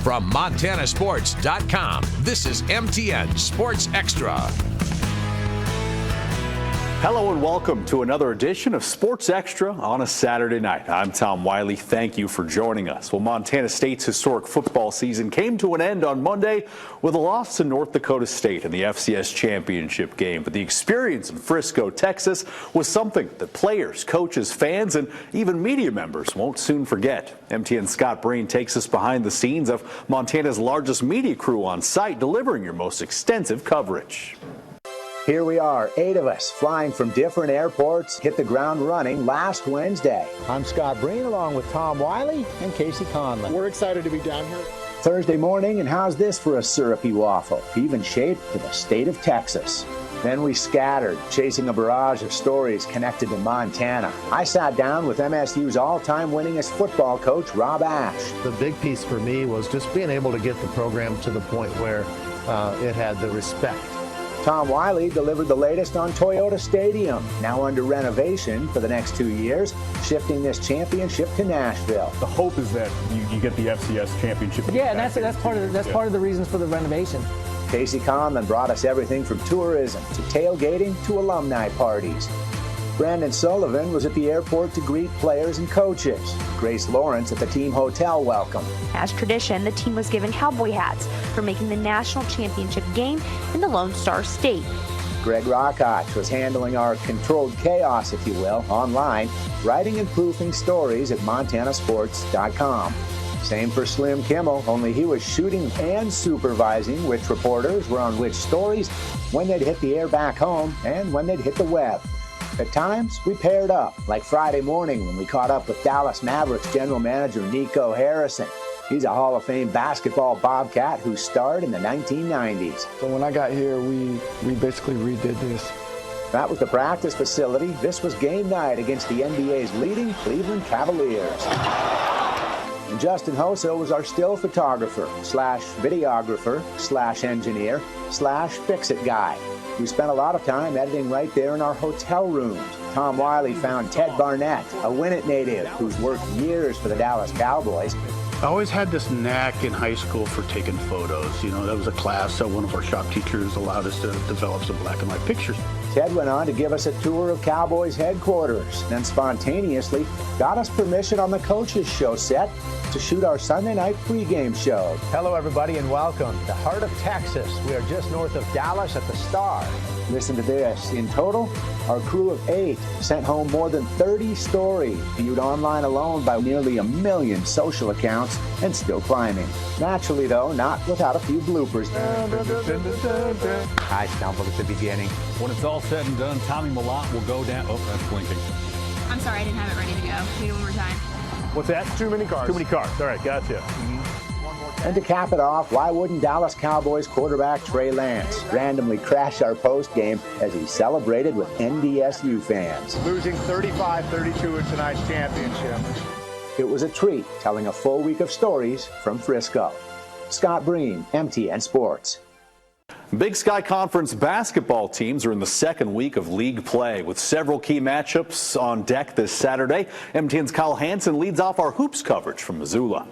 From MontanaSports.com, this is MTN Sports Extra. Hello and welcome to another edition of Sports Extra on a Saturday night. I'm Tom Wiley. Thank you for joining us. Well, Montana State's historic football season came to an end on Monday with a loss to North Dakota State in the FCS championship game. But the experience in Frisco, Texas was something that players, coaches, fans, and even media members won't soon forget. MTN's Scott Breen takes us behind the scenes of Montana's largest media crew on site, delivering your most extensive coverage. Here we are, 8 of us, flying from different airports, hit the ground running last Wednesday. I'm Scott Breen, along with Tom Wiley and Casey Conlon. We're excited to be down here. Thursday morning, and how's this for a syrupy waffle? Even shaped to the state of Texas. Then we scattered, chasing a barrage of stories connected to Montana. I sat down with MSU's all-time winningest football coach, Rob Ash. The big piece for me was just being able to get the program to the point where it had the respect. Tom Wiley delivered the latest on Toyota Stadium, now under renovation for the next 2 years, shifting this championship to Nashville. The hope is that you get the FCS championship. Yeah, and that's part of the reasons for the renovation. Casey Conlon brought us everything from tourism to tailgating to alumni parties. Brandon Sullivan was at the airport to greet players and coaches. Grace Lawrence at the team hotel welcome. As tradition, the team was given cowboy hats for making the national championship game in the Lone Star State. Greg Rockach was handling our controlled chaos, if you will, online, writing and proofing stories at MontanaSports.com. Same for Slim Kimmel, only he was shooting and supervising which reporters were on which stories, when they'd hit the air back home, and when they'd hit the web. At times, we paired up, like Friday morning when we caught up with Dallas Mavericks general manager Nico Harrison. He's a Hall of Fame basketball Bobcat who starred in the 1990s. So when I got here, we basically redid this. That was the practice facility. This was game night against the NBA's leading Cleveland Cavaliers. And Justin Hoso was our still photographer, slash videographer, slash engineer, slash fix-it guy. We spent a lot of time editing right there in our hotel rooms. Tom Wiley found Ted Barnett, a Winnett native who's worked years for the Dallas Cowboys. I always had this knack in high school for taking photos. You know, that was a class that one of our shop teachers allowed us to develop some black and white pictures. Ted went on to give us a tour of Cowboys headquarters, then spontaneously got us permission on the coaches show set to shoot our Sunday night pregame show. Hello, everybody, and welcome to Heart of Texas. We are just north of Dallas at the Star. Listen to this. In total, our crew of 8 sent home more than 30 stories, viewed online alone by nearly 1 million social accounts, and still climbing. Naturally, though, not without a few bloopers. I stumbled at the beginning. When it's all said and done, Tommy Malott will go down. Oh, that's blinking. I'm sorry, I didn't have it ready to go. Can you do it one more time? What's that? Too many cars. Too many cars. All right, gotcha. And to cap it off, why wouldn't Dallas Cowboys quarterback Trey Lance randomly crash our postgame as he celebrated with NDSU fans? Losing 35-32 in tonight's championship. It was a treat, telling a full week of stories from Frisco. Scott Breen, MTN Sports. Big Sky Conference basketball teams are in the second week of league play with several key matchups on deck this Saturday. MTN's Kyle Hansen leads off our hoops coverage from Missoula.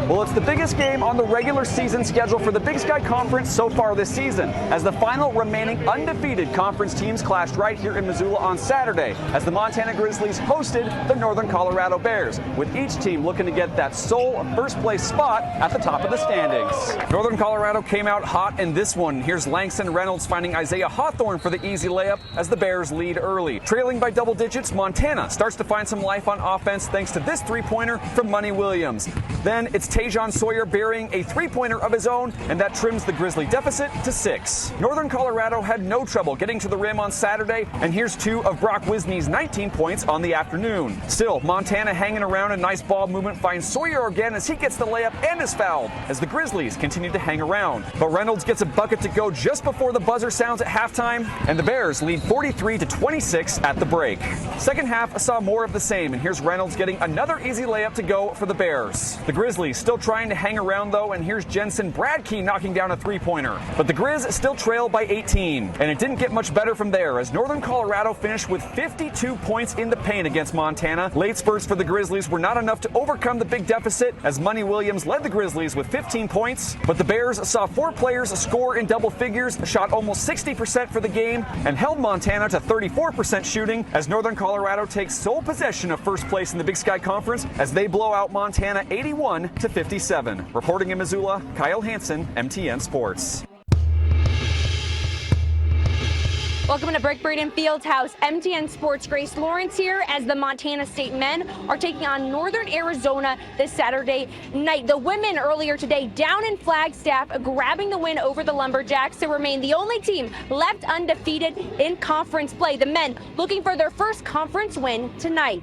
Well, it's the biggest game on the regular season schedule for the Big Sky Conference so far this season, as the final remaining undefeated conference teams clashed right here in Missoula on Saturday, as the Montana Grizzlies hosted the Northern Colorado Bears, with each team looking to get that sole first-place spot at the top of the standings. Northern Colorado came out hot in this one. Here's Langston Reynolds finding Isaiah Hawthorne for the easy layup as the Bears lead early. Trailing by double digits, Montana starts to find some life on offense thanks to this three-pointer from Money Williams. Then it's Tajon Sawyer burying a three-pointer of his own, and that trims the Grizzly deficit to 6. Northern Colorado had no trouble getting to the rim on Saturday, and here's 2 of Brock Wisney's 19 points on the afternoon. Still, Montana hanging around, a nice ball movement finds Sawyer again as he gets the layup and is fouled, as the Grizzlies continue to hang around. But Reynolds gets a bucket to go just before the buzzer sounds at halftime, and the Bears lead 43-26 at the break. Second half saw more of the same, and here's Reynolds getting another easy layup to go for the Bears. The Grizzlies Grizzlies still trying to hang around though, and here's Jensen Bradkey knocking down a three-pointer. But the Grizz still trail by 18, and it didn't get much better from there as Northern Colorado finished with 52 points in the paint against Montana. Late spurts for the Grizzlies were not enough to overcome the big deficit as Money Williams led the Grizzlies with 15 points, but the Bears saw 4 players score in double figures, shot almost 60% for the game, and held Montana to 34% shooting as Northern Colorado takes sole possession of first place in the Big Sky Conference as they blow out Montana 81-57. Reporting in Missoula, Kyle Hansen, MTN Sports. Welcome to Brick Breeden Fieldhouse. MTN Sports' Grace Lawrence here as the Montana State men are taking on Northern Arizona this Saturday night. The women earlier today down in Flagstaff grabbing the win over the Lumberjacks to remain the only team left undefeated in conference play. The men looking for their first conference win tonight.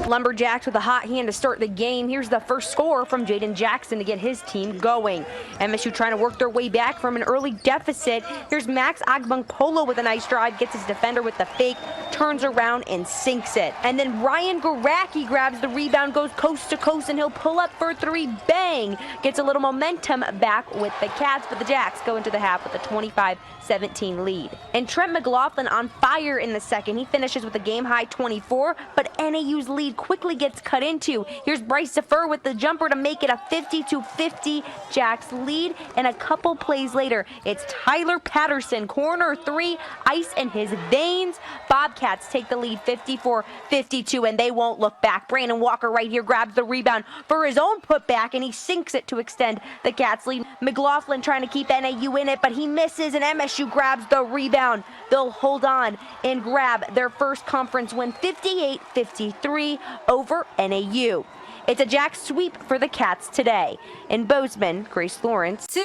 Lumberjacks with a hot hand to start the game. Here's the first score from Jaden Jackson to get his team going. MSU trying to work their way back from an early deficit. Here's Max Agbong-Polo with a nice drive, gets his defender with the fake, turns around and sinks it. And then Ryan Garacki grabs the rebound, goes coast to coast, and he'll pull up for 3. Bang! Gets a little momentum back with the Cats, but the Jacks go into the half with a 25-17 lead. And Trent McLaughlin on fire in the second. He finishes with a game-high 24, but NAU's lead quickly gets cut into. Here's Bryce Defer with the jumper to make it a 50-50 Jacks lead, and a couple plays later, it's Tyler Patterson, corner 3, ice in his veins. Bobcats take the lead 54-52, and they won't look back. Brandon Walker right here grabs the rebound for his own putback, and he sinks it to extend the Cats lead. McLaughlin trying to keep NAU in it, but he misses, and MSU grabs the rebound. They'll hold on and grab their first conference win 58-53 over NAU. It's a Jack sweep for the Cats today. In Bozeman, Grace Lawrence.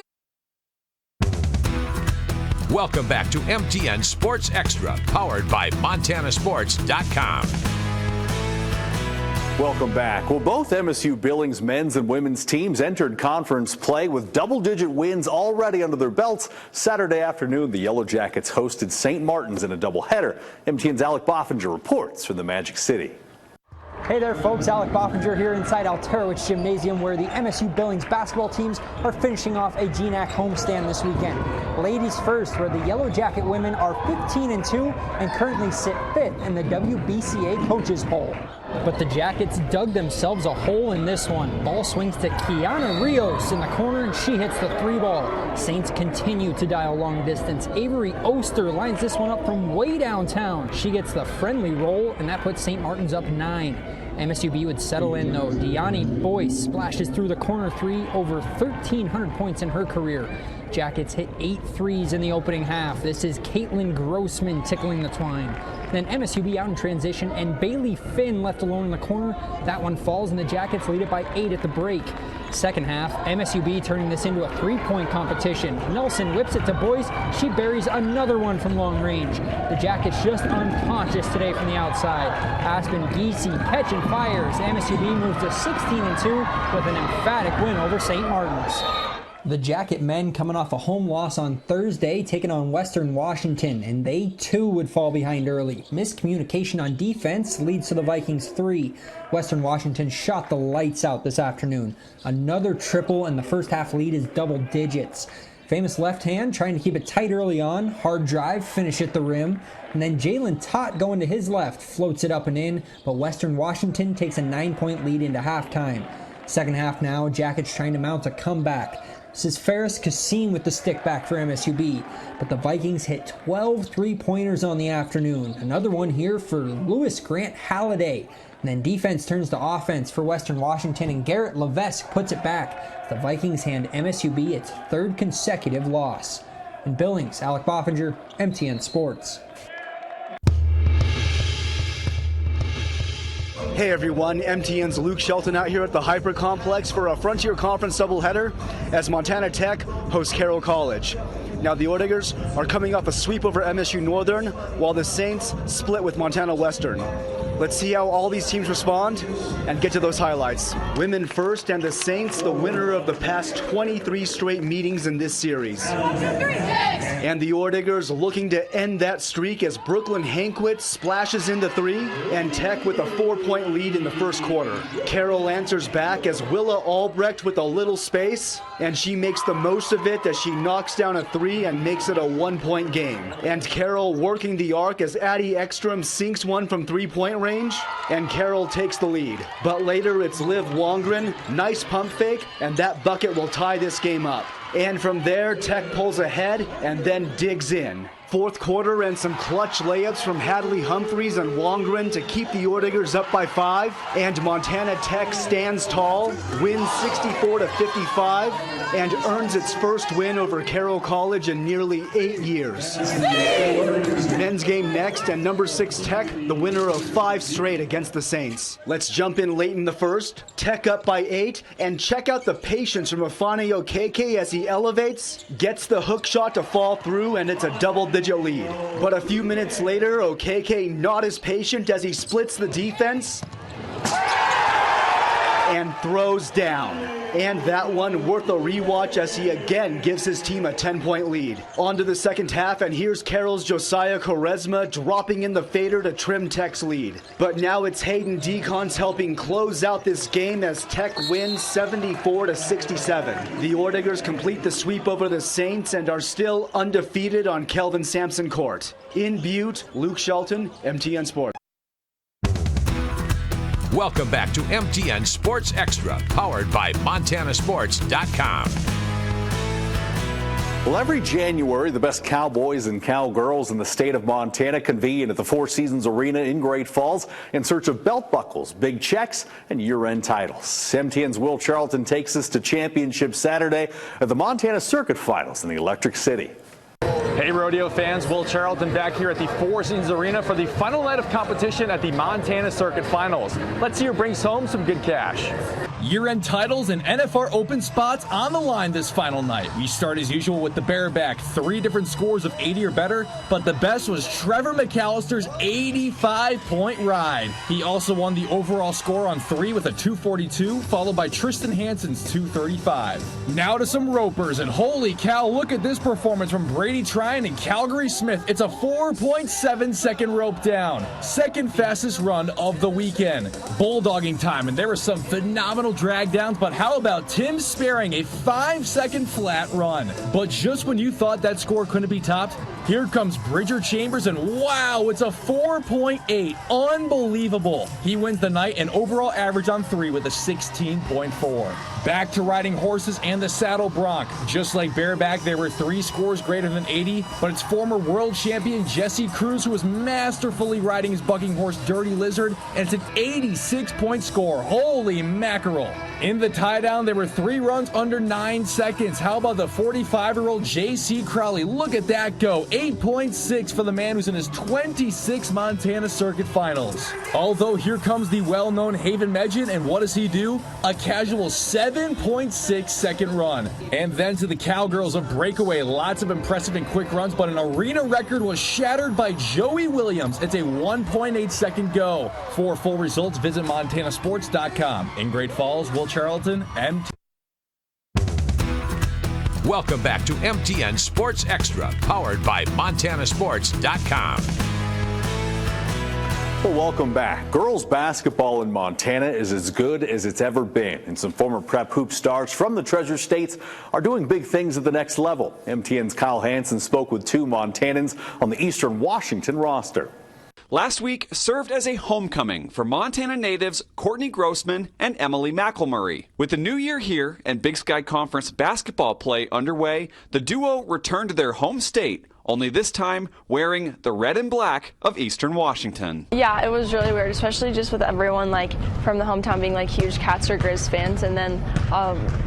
Welcome back to MTN Sports Extra, powered by MontanaSports.com. Welcome back. Well, both MSU Billings men's and women's teams entered conference play with double-digit wins already under their belts. Saturday afternoon, the Yellow Jackets hosted St. Martin's in a doubleheader. MTN's Alec Boffinger reports from the Magic City. Hey there, folks. Alec Boffinger here inside Alterowitz Gymnasium, where the MSU Billings basketball teams are finishing off a GNAC homestand this weekend. Ladies first, where the Yellow Jacket women are 15-2 and currently sit 5th in the WBCA coaches poll. But the Jackets dug themselves a hole in this one. Ball swings to Kiana Rios in the corner, and she hits the 3 ball. Saints continue to dial long distance. Avery Oster lines this one up from way downtown. She gets the friendly roll, and that puts St. Martin's up 9. MSUB would settle in though. Deani Boyce splashes through the corner 3, over 1,300 points in her career. Jackets hit 8 threes in the opening half. This is Caitlin Grossman tickling the twine. Then MSUB out in transition, and Bailey Finn left alone in the corner. That one falls, and the Jackets lead it by 8 at the break. Second half, MSUB turning this into a 3-point competition. Nelson whips it to Boyce. She buries another one from long range. The Jackets just unconscious today from the outside. Aspen Giese catch and fires. MSUB moves to 16-2 with an emphatic win over St. Martin's. The Jacket men coming off a home loss on Thursday, taking on Western Washington, and they too would fall behind early. Miscommunication on defense leads to the Vikings 3. Western Washington shot the lights out this afternoon. Another triple, and the first half lead is double digits. Famous left hand trying to keep it tight early on. Hard drive, finish at the rim. And then Jalen Tott going to his left, floats it up and in, but Western Washington takes a 9-point lead into halftime. Second half now, Jackets trying to mount a comeback. This is Ferris Kassim with the stick back for MSUB, but the Vikings hit 12 three-pointers on the afternoon. Another one here for Lewis Grant Halliday. And then defense turns to offense for Western Washington, and Garrett Levesque puts it back. The Vikings hand MSUB its 3rd consecutive loss. In Billings, Alec Boffinger, MTN Sports. Hey everyone, MTN's Luke Shelton out here at the Hyper Complex for a Frontier Conference doubleheader as Montana Tech hosts Carroll College. Now the Oregers are coming off a sweep over MSU Northern, while the Saints split with Montana Western. Let's see how all these teams respond and get to those highlights. Women first, and the Saints, the winner of the past 23 straight meetings in this series. And the Orediggers looking to end that streak as Brooklyn Hankwitz splashes into 3, and Tech with a 4-point lead in the first quarter. Carroll answers back as Willa Albrecht with a little space, and she makes the most of it as she knocks down a 3 and makes it a 1-point game. And Carroll working the arc as Addie Ekstrom sinks one from 3-point range, and Carroll takes the lead. But later it's Liv Wongren, nice pump fake, and that bucket will tie this game up. And from there, Tech pulls ahead and then digs in. Fourth quarter and some clutch layups from Hadley Humphreys and Wongren to keep the Orediggers up by 5. And Montana Tech stands tall, wins 64-55, and earns its first win over Carroll College in nearly 8 years. Men's game next, and number 6 Tech, the winner of 5 straight against the Saints. Let's jump in late in the first. Tech up by 8, and check out the patience from Afani Okeke as he elevates, gets the hook shot to fall through, and it's a double-digit lead. But a few minutes later, Okeke not as patient as he splits the defense and throws down. And that one worth a rewatch as he again gives his team a 10-point lead. On to the second half, and here's Carroll's Josiah Quaresma dropping in the fader to trim Tech's lead. But now it's Hayden Decons helping close out this game as Tech wins 74-67. The Orediggers complete the sweep over the Saints and are still undefeated on Kelvin Sampson Court. In Butte, Luke Shelton, MTN Sports. Welcome back to MTN Sports Extra, powered by MontanaSports.com. Well, every January, the best cowboys and cowgirls in the state of Montana convene at the Four Seasons Arena in Great Falls in search of belt buckles, big checks, and year-end titles. MTN's Will Charlton takes us to Championship Saturday at the Montana Circuit Finals in the Electric City. Hey rodeo fans, Will Charlton back here at the Four Seasons Arena for the final night of competition at the Montana Circuit Finals. Let's see who brings home some good cash. Year-end titles and NFR Open spots on the line this final night. We start as usual with the bareback, 3 different scores of 80 or better, but the best was Trevor McAllister's 85-point ride. He also won the overall score on 3 with a 242, followed by Tristan Hansen's 235. Now to some ropers, and holy cow, look at this performance from Brady Tryon and Calgary Smith. It's a 4.7-second rope down. Second fastest run of the weekend. Bulldogging time, and there were some phenomenal drag downs, but how about Tim Sparing, a 5-second flat run? But just when you thought that score couldn't be topped, here comes Bridger Chambers, and wow, it's a 4.8. Unbelievable. He wins the night and overall average on 3 with a 16.4. Back to riding horses and the saddle bronc. Just like bareback, there were 3 scores greater than 80, but it's former world champion Jesse Cruz who was masterfully riding his bucking horse Dirty Lizard, and it's an 86-point score. Holy mackerel. In the tie down, there were 3 runs under 9 seconds. How about the 45-year-old J.C. Crowley? Look at that go. 8.6 for the man who's in his 26th Montana Circuit Finals. Although here comes the well-known Haven Medjin, and what does he do? A casual 7.6 second run. And then to the cowgirls of breakaway. Lots of impressive and quick runs, but an arena record was shattered by Joey Williams. It's a 1.8 second go. For full results, visit MontanaSports.com. In Great Falls, Will Charlton, MTN. Welcome back to MTN Sports Extra, powered by MontanaSports.com. Well, welcome back. Girls basketball in Montana is as good as it's ever been, and some former prep hoop stars from the Treasure States are doing big things at the next level. MTN's Kyle Hansen spoke with 2 Montanans on the Eastern Washington roster. Last week served as a homecoming for Montana natives Courtney Grossman and Emily McElmurray. With the new year here and Big Sky Conference basketball play underway, the duo returned to their home state, only this time wearing the red and black of Eastern Washington. Yeah, it was really weird, especially just with everyone from the hometown being huge Cats or Grizz fans, and then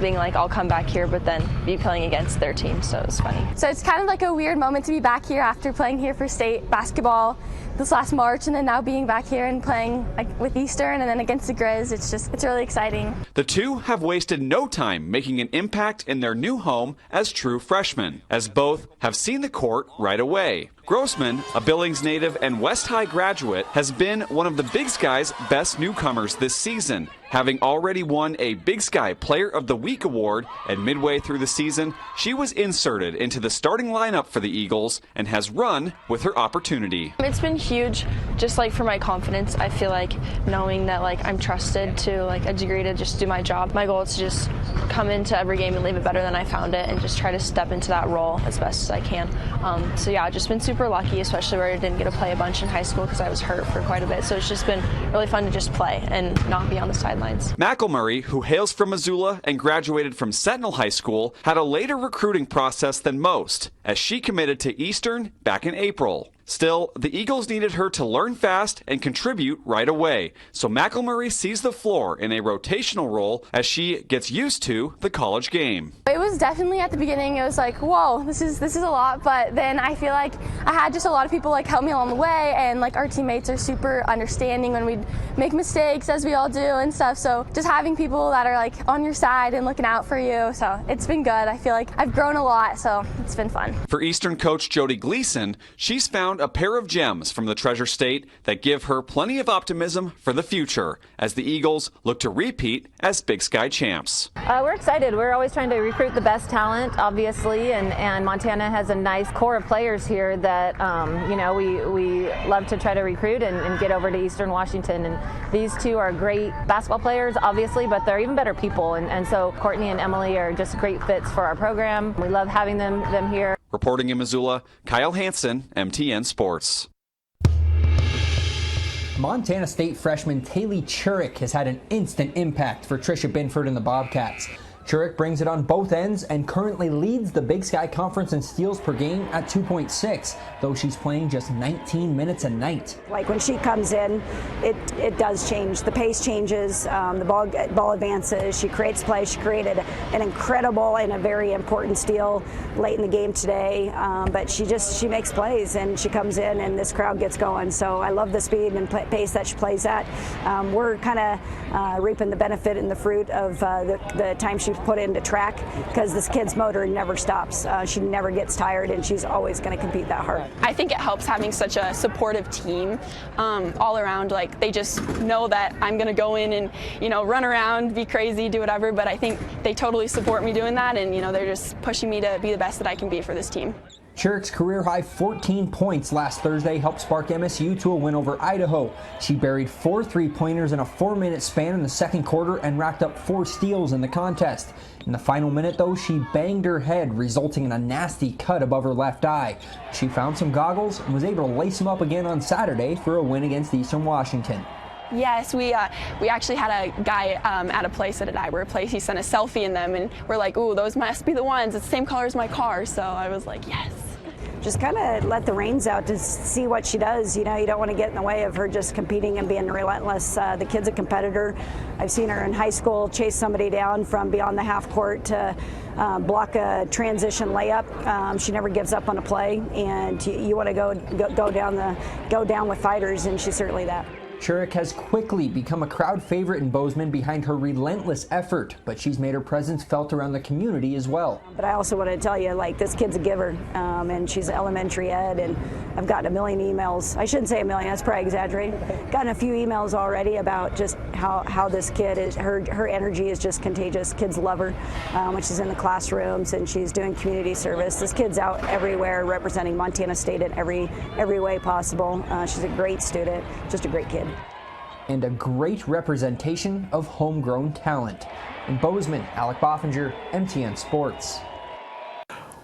being I'll come back here, but then be playing against their team, so it was funny. So it's kind of a weird moment to be back here after playing here for state basketball this last March, and then now being back here and playing with Eastern and then against the Grizz, it's really exciting. The two have wasted no time making an impact in their new home as true freshmen, as both have seen the court right away. Grossman, a Billings native and West High graduate, has been one of the Big Sky's best newcomers this season, having already won a Big Sky Player of the Week award, and midway through the season, she was inserted into the starting lineup for the Eagles and has run with her opportunity. It's been huge, just like for my confidence. I feel like knowing that I'm trusted to a degree to just do my job. My goal is to just come into every game and leave it better than I found it, and just try to step into that role as best as I can. So yeah, I've just been super lucky, especially where I didn't get to play a bunch in high school because I was hurt for quite a bit. So it's just been really fun to just play and not be on the sidelines. McElmurray, who hails from Missoula and graduated from Sentinel High School, had a later recruiting process than most, as she committed to Eastern back in April. Still, the Eagles needed her to learn fast and contribute right away, so McElmurray sees the floor in a rotational role as she gets used to the college game. It was definitely at the beginning, it was like, whoa, this is a lot, but then I feel like I had just a lot of people help me along the way, and our teammates are super understanding when we make mistakes, as we all do and stuff, so just having people that are on your side and looking out for you, so it's been good. I feel like I've grown a lot, so it's been fun. For Eastern coach Jody Gleason, she's found a pair of gems from the Treasure State that give her plenty of optimism for the future as the Eagles look to repeat as Big Sky champs. We're excited. We're always trying to recruit the best talent, obviously, and Montana has a nice core of players here that we love to try to recruit and get over to Eastern Washington. And these two are great basketball players, obviously, but they're even better people. And so Courtney and Emily are just great fits for our program. We love having them here. Reporting in Missoula, Kyle Hansen, MTN Sports. Montana State freshman Taylor Churick has had an instant impact for Trisha Binford and the Bobcats. Churick brings it on both ends and currently leads the Big Sky Conference in steals per game at 2.6, though she's playing just 19 minutes a night. When she comes in, it does change. The pace changes, the ball advances, she creates play. She created an incredible and a very important steal late in the game today, but she makes plays, and she comes in and this crowd gets going. So I love the speed and pace that she plays at. We're kind of reaping the benefit and the fruit of the time she put into track, because this kid's motor never stops. She never gets tired, and she's always going to compete that hard. I think it helps having such a supportive team all around. They just know that I'm going to go in and run around, be crazy, do whatever, but I think they totally support me doing that, and they're just pushing me to be the best that I can be for this team. Churick's career-high 14 points last Thursday helped spark MSU to a win over Idaho. She buried 4 3-pointers in a 4-minute span in the second quarter and racked up 4 steals in the contest. In the final minute, though, she banged her head, resulting in a nasty cut above her left eye. She found some goggles and was able to lace them up again on Saturday for a win against Eastern Washington. Yes, we actually had a guy at a place at an eyewear place. He sent a selfie in them, and we're like, ooh, those must be the ones. It's the same color as my car. So I was like, yes. Just kind of let the reins out to see what she does. You don't want to get in the way of her just competing and being relentless. The kid's a competitor. I've seen her in high school chase somebody down from beyond the half court to block a transition layup. She never gives up on a play, and you want to go down with fighters, and she's certainly that. Churick has quickly become a crowd favorite in Bozeman behind her relentless effort, but she's made her presence felt around the community as well. But I also want to tell you, this kid's a giver, and she's elementary ed, and I've gotten a million emails. I shouldn't say a million, that's probably exaggerating. Gotten a few emails already about just how this kid is, her energy is just contagious. Kids love her when she's in the classrooms and she's doing community service. This kid's out everywhere representing Montana State in every way possible. She's a great student, just a great kid. And a great representation of homegrown talent. In Bozeman, Alec Boffinger, MTN Sports.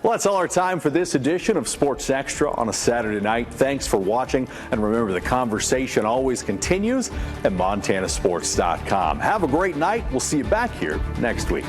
Well, that's all our time for this edition of Sports Extra on a Saturday night. Thanks for watching, and remember, the conversation always continues at montanasports.com. Have a great night. We'll see you back here next week.